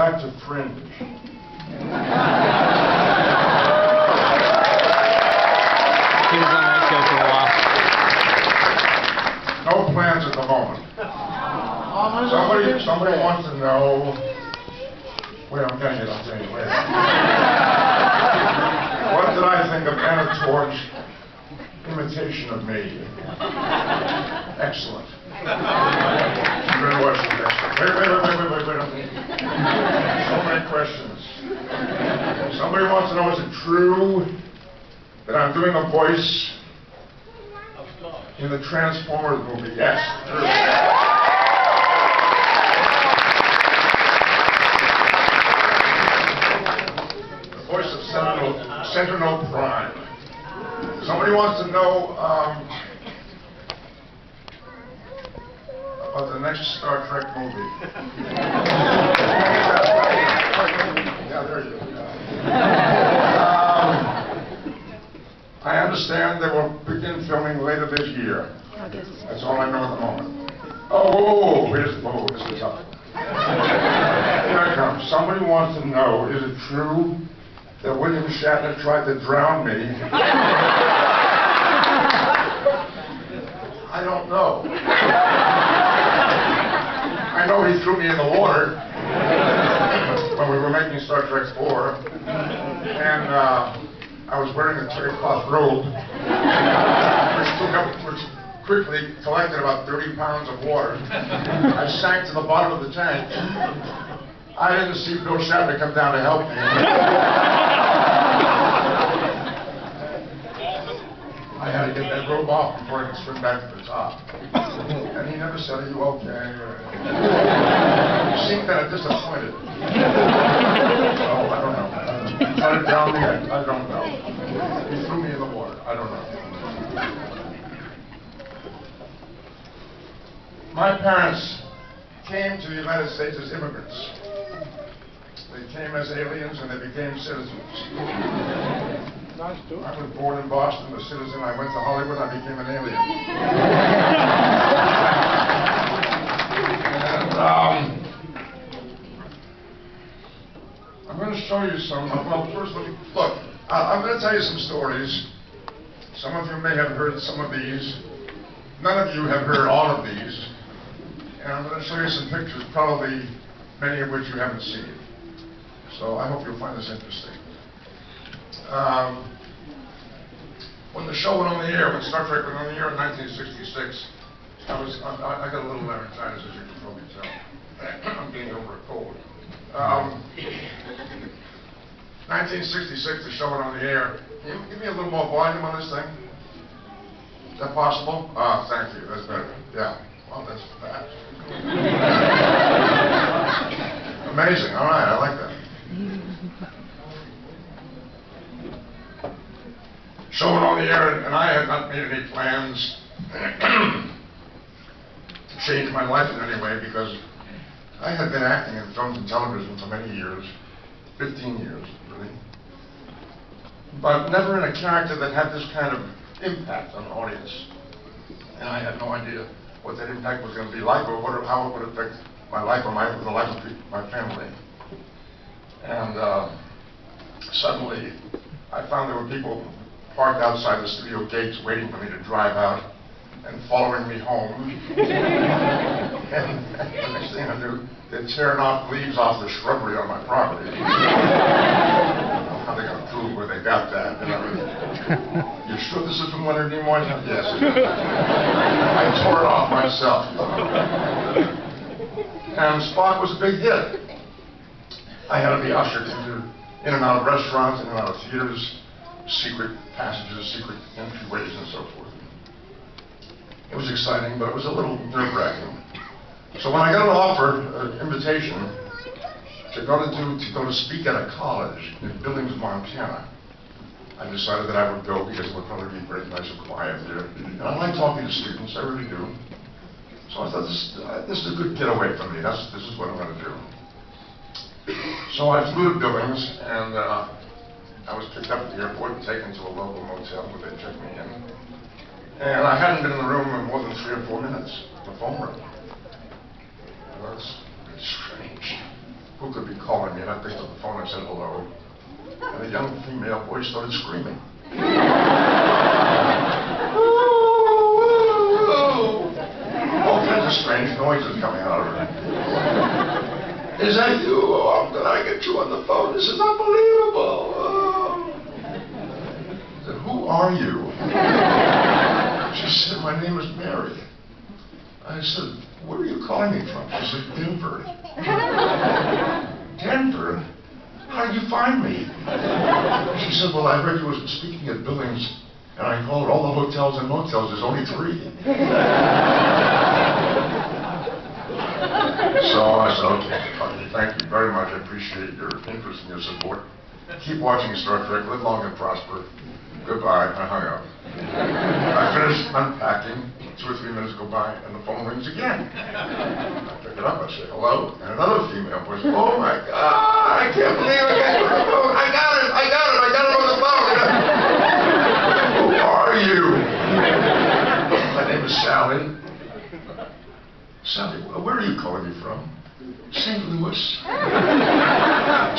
back to Fringe. He was on that show for a while. No plans at the moment. Somebody wants to know. Wait, I'm getting it. Wait. What did I think of Anna Torv's imitation of me? Excellent. She very well was excellent. Wait. So many questions. Somebody wants to know, is it true that I'm doing a voice in the Transformers movie? Yes, true. Voice of Sentinel Prime. Somebody wants to know about the next Star Trek movie. Yeah, there you go. I understand they will begin filming later this year. That's all I know at the moment. Here's the tough one. Here it comes. Somebody wants to know, is it true that William Shatner tried to drown me? I don't know. I know he threw me in the water when we were making Star Trek 4, and I was wearing a terry cloth robe, which quickly collected about 30 pounds of water. I sank to the bottom of the tank. I didn't see Bill Shatner come down to help me. I had to get that robe off before I could swim back to the top. And he never said, are you okay? He seemed kind of disappointed. Oh, I don't know. He tried to drown me, I don't know. He threw me in the water, I don't know. My parents came to the United States as immigrants. They came as aliens and they became citizens. I was born in Boston, a citizen. I went to Hollywood, I became an alien. And I'm going to show you some. Well, first, look, I'm going to tell you some stories. Some of you may have heard some of these. None of you have heard all of these. And I'm going to show you some pictures, probably many of which you haven't seen. So I hope you'll find this interesting. When the show went on the air, when Star Trek went on the air in 1966, I got a little laryngitis, as you can probably tell. I'm getting over a cold. 1966, the show went on the air. Can you give me a little more volume on this thing? Is that possible? Thank you. That's better. Yeah. Well, that's fast. Amazing. All right. I like that. Show went on the air, and I had not made any plans to change my life in any way because I had been acting in films and television for many years, 15 years, really, but never in a character that had this kind of impact on the audience. And I had no idea what that impact was going to be like or how it would affect my life or the life of my family. And suddenly, I found there were people parked outside the studio gates waiting for me to drive out and following me home. And the next thing I knew, they're tearing off leaves off the shrubbery on my property. I don't know how they got to prove where they got that. You sure this is from Leonard Nimoy? Yes, it is. I tore it off myself. And Spock was a big hit. I had to be ushered in and out of restaurants, in and out of theaters, secret passages, secret entryways, and so forth. It was exciting, but it was a little nerve-wracking. So when I got an offer, an invitation, to go to speak at a college in Billings, Montana, I decided that I would go because it would probably be very nice and quiet there. And I like talking to students, I really do. So I thought, this is a good getaway for me. This is what I'm going to do. So I flew to Billings, and I was picked up at the airport and taken to a local motel where they checked me in. And I hadn't been in the room in more than 3 or 4 minutes. The phone rang. Well, it's strange. who could be calling me, and I picked up the phone and I said hello. And a young female voice started screaming. All kinds of strange noises coming out of her. Is that you? Oh, I'm glad I get you on the phone. This is unbelievable. Oh. I said, who are you? She said, my name is Mary. I said, where are you calling me from? She said, Denver. Denver? How did you find me? She said, well, I heard you were speaking at Billings, and I called all the hotels and motels. There's only 3. So I said, okay, thank you very much. I appreciate your interest and your support. Keep watching Star Trek. Live long and prosper. Goodbye. I hung up. I finished unpacking. 2 or 3 minutes go by, and the phone rings again. I pick it up. I say, hello. And another female voice, oh my God, I can't believe I got you on the phone. I got it on the phone. Who are you? My name is Sally. Sally, where are you calling me from? St. Louis.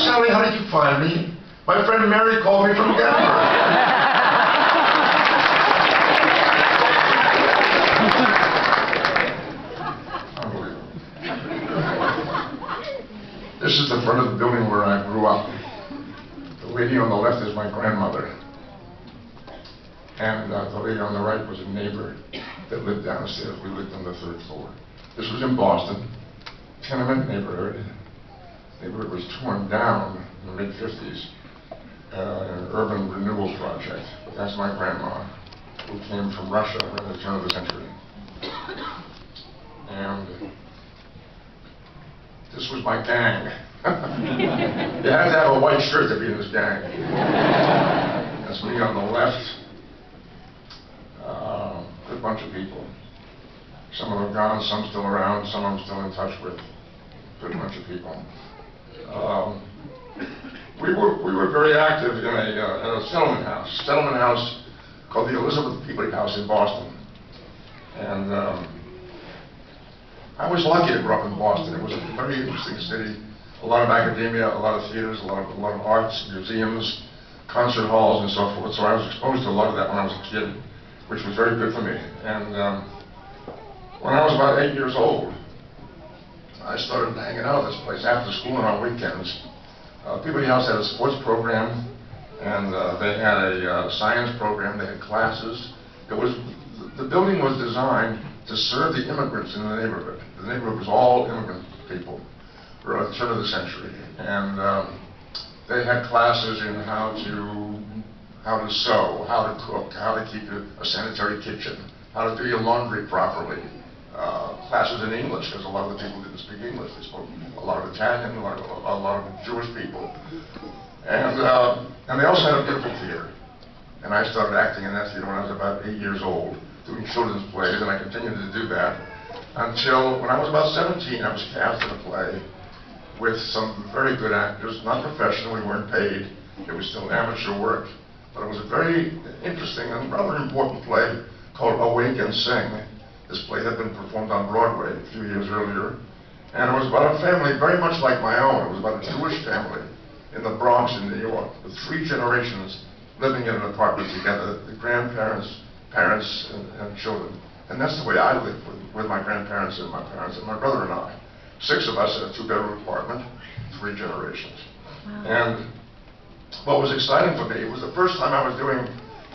Sally, how did you find me? My friend Mary called me from Denver. Unbelievable. This is the front of the building where I grew up. The lady on the left is my grandmother. And the lady on the right was a neighbor that lived downstairs. We lived on the 3rd floor. This was in Boston, tenement neighborhood. The neighborhood was torn down in the mid-50s, an urban renewal project. That's my grandma, who came from Russia at the turn of the century. And this was my gang. You had to have a white shirt to be in this gang. That's me on the left. Good bunch of people. Some of them gone, some still around, some I'm still in touch with. Good bunch of people. We were very active in a settlement house called the Elizabeth Peabody House in Boston. And I was lucky to grow up in Boston. It was a very interesting city. A lot of academia, a lot of theaters, a lot of arts, museums, concert halls, and so forth. So I was exposed to a lot of that when I was a kid, which was very good for me. And when I was about 8 years old, I started hanging out at this place after school and on weekends. Peabody House had a sports program, and they had a science program. They had classes. The building was designed to serve the immigrants in the neighborhood. The neighborhood was all immigrant people for the turn of the century, and they had classes in how to sew, how to cook, how to keep a sanitary kitchen, how to do your laundry properly. Classes in English, because a lot of the people didn't speak English. They spoke a lot of Italian, a lot of Jewish people. And they also had a beautiful theater. And I started acting in that theater when I was about 8 years old, doing children's plays, and I continued to do that until when I was about 17, I was cast in a play with some very good actors, not professional, we weren't paid. It was still amateur work. But it was a very interesting and rather important play called Awake and Sing. This play had been performed on Broadway a few years earlier, and it was about a family very much like my own. It was about a Jewish family in the Bronx in New York, with 3 generations living in an apartment together, the grandparents, parents, and children. And that's the way I lived with my grandparents and my parents and my brother and I. 6 of us in a 2-bedroom apartment, 3 generations. Wow. And what was exciting for me was the first time I was doing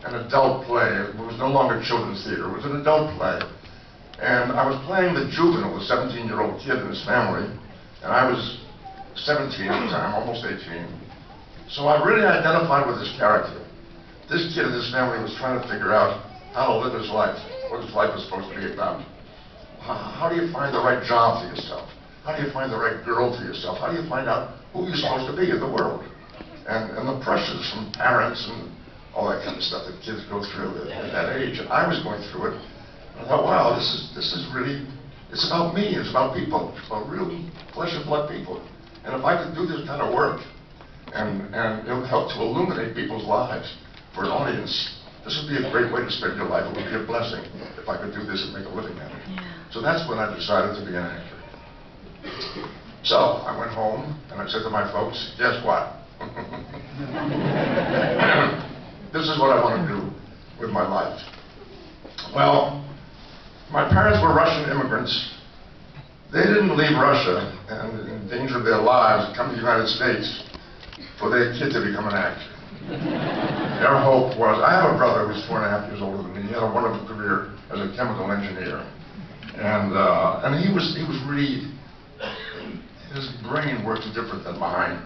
an adult play. It was no longer children's theater, it was an adult play. And I was playing the juvenile, the 17-year-old kid in his family, and I was 17 at the time, almost 18. So I really identified with this character. This kid in his family was trying to figure out how to live his life, what his life was supposed to be about. How do you find the right job for yourself? How do you find the right girl for yourself? How do you find out who you're supposed to be in the world? And the pressures from parents and all that kind of stuff that kids go through at that age. And I was going through it. I thought, wow, this is really, it's about me, it's about people, it's about real flesh and blood people. And if I could do this kind of work, and it'll help to illuminate people's lives for an audience, this would be a great way to spend your life. It would be a blessing if I could do this and make a living at it. Yeah. So that's when I decided to be an actor. So I went home and I said to my folks, guess what? This is what I want to do with my life. Well, my parents were Russian immigrants. They didn't leave Russia and endanger their lives and come to the United States for their kid to become an actor. Their hope was, I have a brother who's 4.5 years older than me. He had a wonderful career as a chemical engineer. And he was really, his brain works different than mine.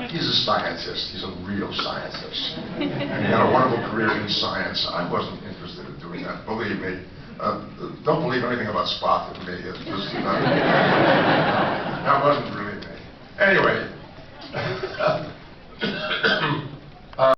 He's a scientist. He's a real scientist. And he had a wonderful career in science. I wasn't interested in doing that, believe me. Don't believe anything about Spock in me. It's just, that wasn't really me. Anyway,